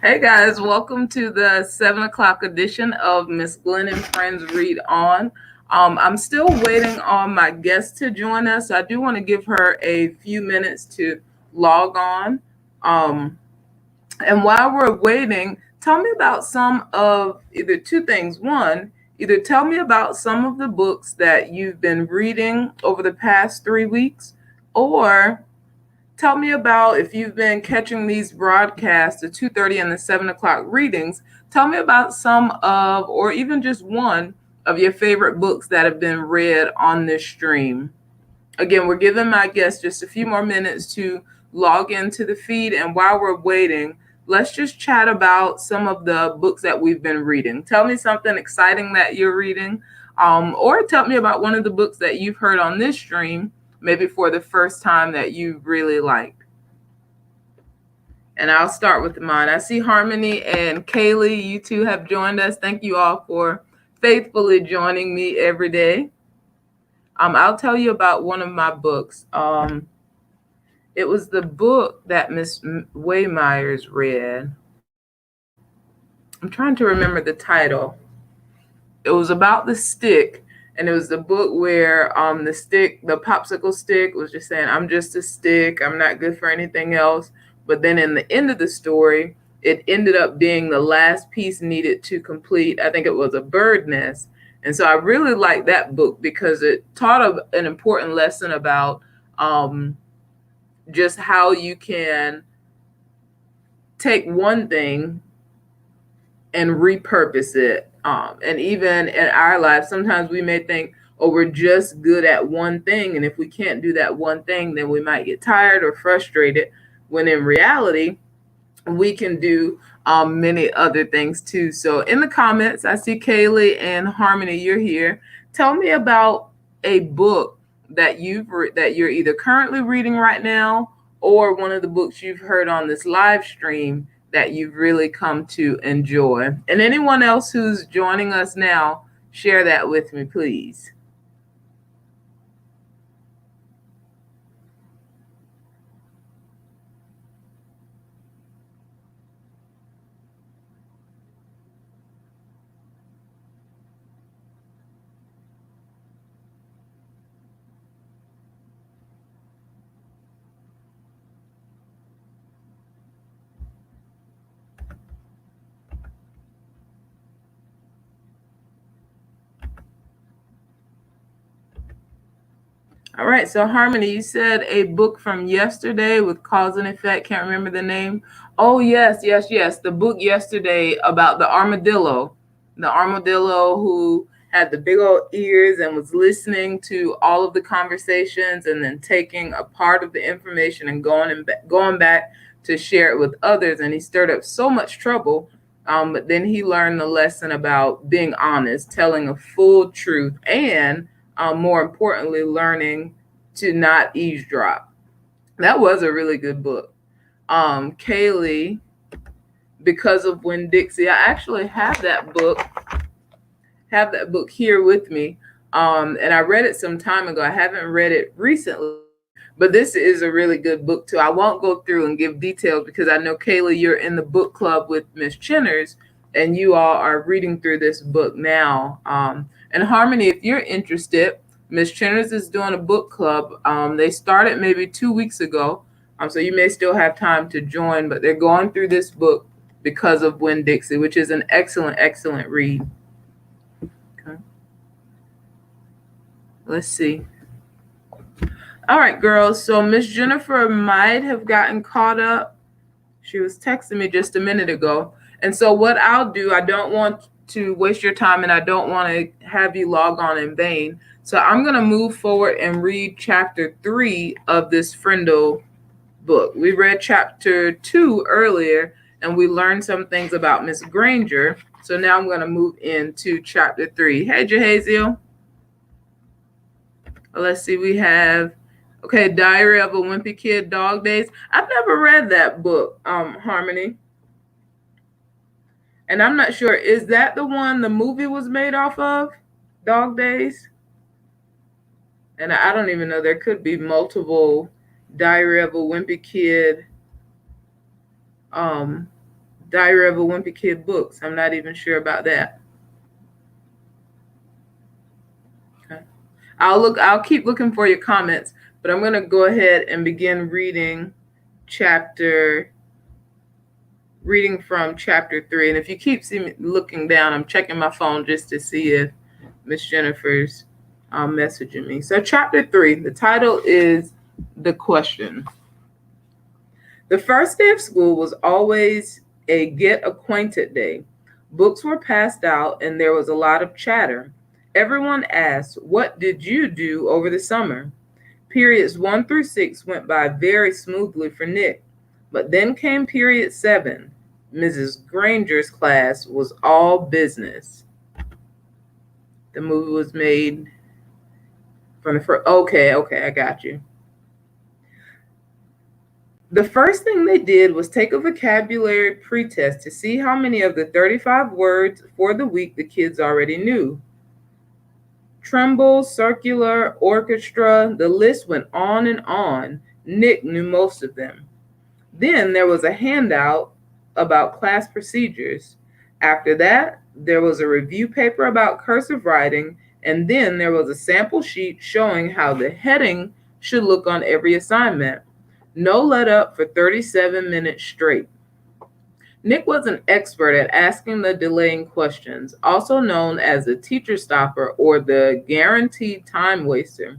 Hey guys, welcome to the 7 o'clock edition of Miss Glen and Friends Read On. I'm still waiting on my guest to join us. I do want to give her a few minutes to log on. Um, and while we're waiting, tell me about some of either two things. One, either tell me about some of the books that you've been reading over the past 3 weeks, or tell me about if you've been catching these broadcasts, the 2:30 and the 7 o'clock readings. Tell me about some of, or even just one of your favorite books that have been read on this stream. Again, we're giving my guests just a few more minutes to log into the feed. And while we're waiting, let's just chat about some of the books that we've been reading. Tell me something exciting that you're reading, or tell me about one of the books that you've heard on this stream, maybe for the first time that you really liked. And I'll start with mine. I see Harmony and Kaylee, you two have joined us. Thank you all for faithfully joining me every day. I'll tell you about one of my books. It was the book that Miss Waymeyers read. I'm trying to remember the title. It was about the stick, and it was the book where the popsicle stick was just saying, "I'm just a stick. I'm not good for anything else." But then in the end of the story, it ended up being the last piece needed to complete. I think it was a bird nest. And so I really liked that book because it taught an important lesson about just how you can take one thing and repurpose it. And even in our lives, sometimes we may think, oh, we're just good at one thing. And if we can't do that one thing, then we might get tired or frustrated. When in reality, we can do many other things too. So in the comments, I see Kaylee and Harmony, you're here. Tell me about a book that that you're either currently reading right now, or one of the books you've heard on this live stream that you've really come to enjoy. And anyone else who's joining us now, share that with me, please. All right, so Harmony, you said a book from yesterday with cause and effect. Can't remember the name. Oh, yes, yes, yes. The book yesterday about the armadillo who had the big old ears and was listening to all of the conversations and then taking a part of the information and going back to share it with others. And he stirred up so much trouble. But then he learned the lesson about being honest, telling a full truth, and more importantly, learning to not eavesdrop. That was a really good book. Kaylee, because of When Dixie, I actually have that book here with me. And I read it some time ago. I haven't read it recently, but this is a really good book too. I won't go through and give details because I know Kaylee, you're in the book club with Miss Chinners, and you all are reading through this book now. And Harmony, if you're interested, Miss Chinners is doing a book club. They started maybe 2 weeks ago, so you may still have time to join. But they're going through this book because of Winn Dixie, which is an excellent, excellent read. Okay. Let's see. All right, girls. So Miss Jennifer might have gotten caught up. She was texting me just a minute ago. And so what I'll do, I don't want to waste your time and I don't want to have you log on in vain. So I'm going to move forward and read chapter 3 of this Friendle book. We read chapter 2 earlier and we learned some things about Miss Granger. So now I'm going to move into chapter 3. Hey, Jahaziel. Let's see, we have, okay, Diary of a Wimpy Kid, Dog Days. I've never read that book, Harmony. And I'm not sure, is that the one the movie was made off of? Dog Days? And I don't even know, there could be multiple Diary of a Wimpy Kid Diary of a Wimpy Kid books. I'm not even sure about that. Okay. I'll keep looking for your comments, but I'm going to go ahead and begin reading from chapter 3. And if you keep looking down, I'm checking my phone just to see if Miss Jennifer's messaging me. So chapter 3, the title is The Question. The first day of school was always a get acquainted day. Books were passed out and there was a lot of chatter. Everyone asked, "What did you do over the summer?" Periods 1 through 6 went by very smoothly for Nick, but then came period 7. Mrs. Granger's class was all business. The movie was made from the first. Okay, I got you. The first thing they did was take a vocabulary pretest to see how many of the 35 words for the week the kids already knew. Tremble, circular, orchestra, the list went on and on. Nick knew most of them. Then there was a handout about class procedures. After that, there was a review paper about cursive writing, and then there was a sample sheet showing how the heading should look on every assignment. No let up for 37 minutes straight. Nick was an expert at asking the delaying questions, also known as the teacher stopper or the guaranteed time waster.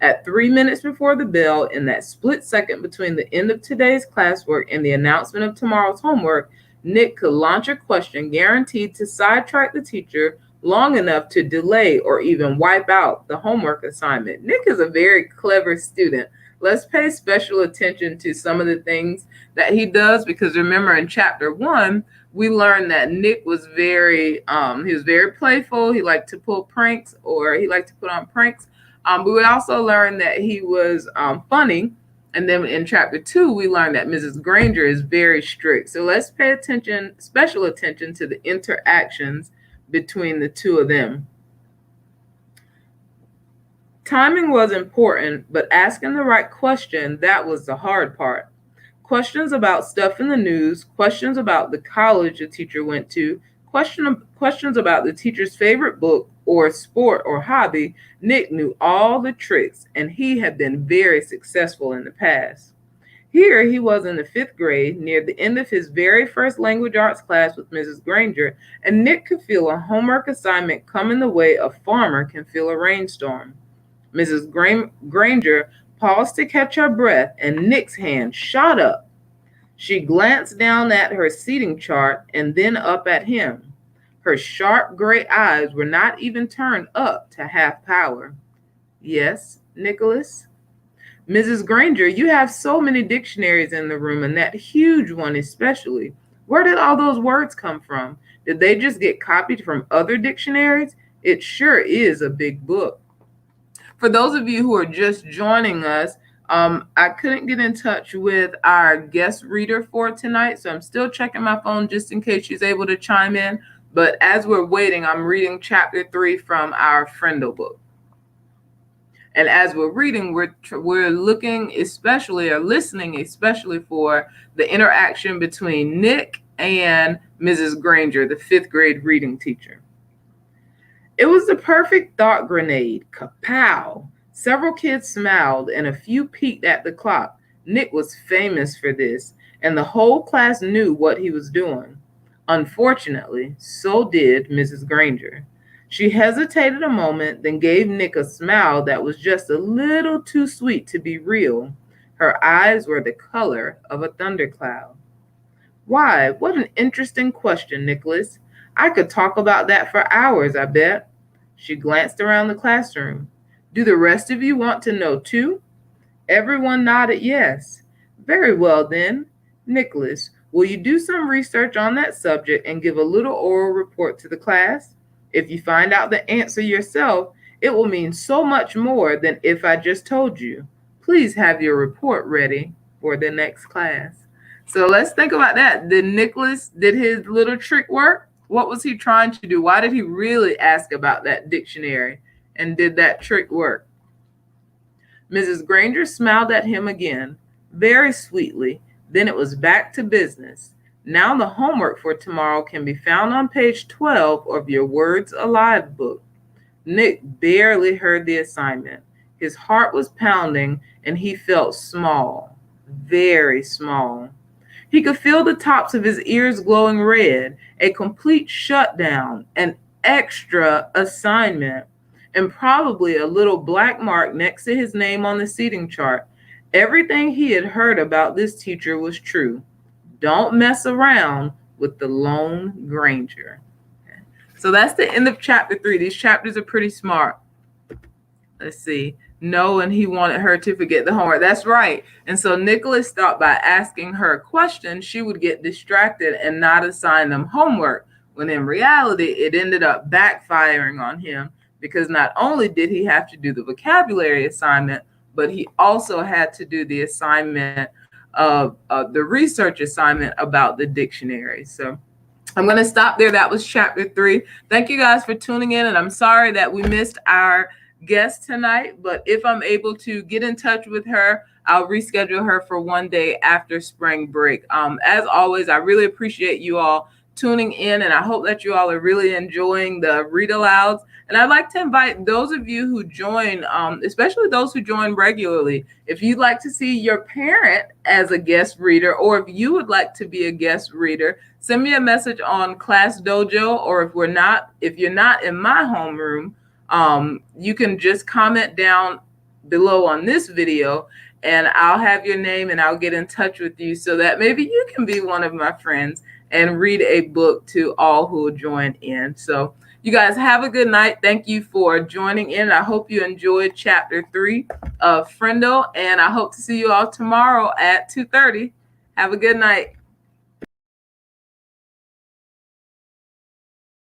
At 3 minutes before the bell, in that split second between the end of today's classwork and the announcement of tomorrow's homework, Nick could launch a question guaranteed to sidetrack the teacher long enough to delay or even wipe out the homework assignment. Nick is a very clever student. Let's pay special attention to some of the things that he does, because remember in chapter 1, we learned that Nick was very playful. He liked to pull pranks, or he liked to put on pranks. But we also learned that he was funny. And then in chapter 2, we learned that Mrs. Granger is very strict. So let's pay special attention to the interactions between the two of them. Timing was important, but asking the right question, that was the hard part. Questions about stuff in the news, questions about the college the teacher went to, questions about the teacher's favorite book or sport or hobby. Nick knew all the tricks, and he had been very successful in the past. Here he was in the 5th grade, near the end of his very first language arts class with Mrs. Granger, and Nick could feel a homework assignment coming the way a farmer can feel a rainstorm. Mrs. Granger paused to catch her breath, and Nick's hand shot up. She glanced down at her seating chart and then up at him. Her sharp gray eyes were not even turned up to half power. "Yes, Nicholas?" "Mrs. Granger, you have so many dictionaries in the room, and that huge one especially. Where did all those words come from? Did they just get copied from other dictionaries? It sure is a big book." For those of you who are just joining us, I couldn't get in touch with our guest reader for tonight, so I'm still checking my phone just in case she's able to chime in. But as we're waiting, I'm reading chapter 3 from our Friendle book. And as we're reading, we're looking especially, or listening especially, for the interaction between Nick and Mrs. Granger, the 5th grade reading teacher. It was the perfect thought grenade. Kapow! Several kids smiled and a few peeked at the clock. Nick was famous for this, and the whole class knew what he was doing. Unfortunately, so did Mrs. Granger. She hesitated a moment, then gave Nick a smile that was just a little too sweet to be real. Her eyes were the color of a thundercloud. "Why, what an interesting question, Nicholas. I could talk about that for hours, I bet." She glanced around the classroom. "Do the rest of you want to know too?" Everyone nodded yes. "Very well then. Nicholas, will you do some research on that subject and give a little oral report to the class? If you find out the answer yourself, it will mean so much more than if I just told you. Please have your report ready for the next class." So let's think about that. Did his little trick work? What was he trying to do? Why did he really ask about that dictionary? And did that trick work? Mrs. Granger smiled at him again, very sweetly. Then it was back to business. Now the homework for tomorrow can be found on page 12 of your Words Alive book. Nick barely heard the assignment. His heart was pounding and he felt small, very small. He could feel the tops of his ears glowing red, a complete shutdown, an extra assignment, and probably a little black mark next to his name on the seating chart. Everything he had heard about this teacher was true. Don't mess around with the Lone Granger. So that's the end of chapter 3. These chapters are pretty smart. Let's see. No, and he wanted her to forget the homework. That's right. And so Nicholas thought by asking her a question, she would get distracted and not assign them homework, when in reality, it ended up backfiring on him because not only did he have to do the vocabulary assignment, but he also had to do the assignment of the research assignment about the dictionary. So I'm going to stop there. That was chapter 3. Thank you guys for tuning in. And I'm sorry that we missed our guest tonight, but if I'm able to get in touch with her, I'll reschedule her for one day after spring break. As always, I really appreciate you all tuning in, and I hope that you all are really enjoying the read alouds. And I'd like to invite those of you who join, especially those who join regularly, if you'd like to see your parent as a guest reader, or if you would like to be a guest reader, send me a message on Class Dojo, or if you're not in my homeroom, you can just comment down below on this video and I'll have your name and I'll get in touch with you so that maybe you can be one of my friends and read a book to all who will join in. So you guys have a good night. Thank you for joining in. I hope you enjoyed chapter 3 of Friendo, and I hope to see you all tomorrow at 2:30. Have a good night.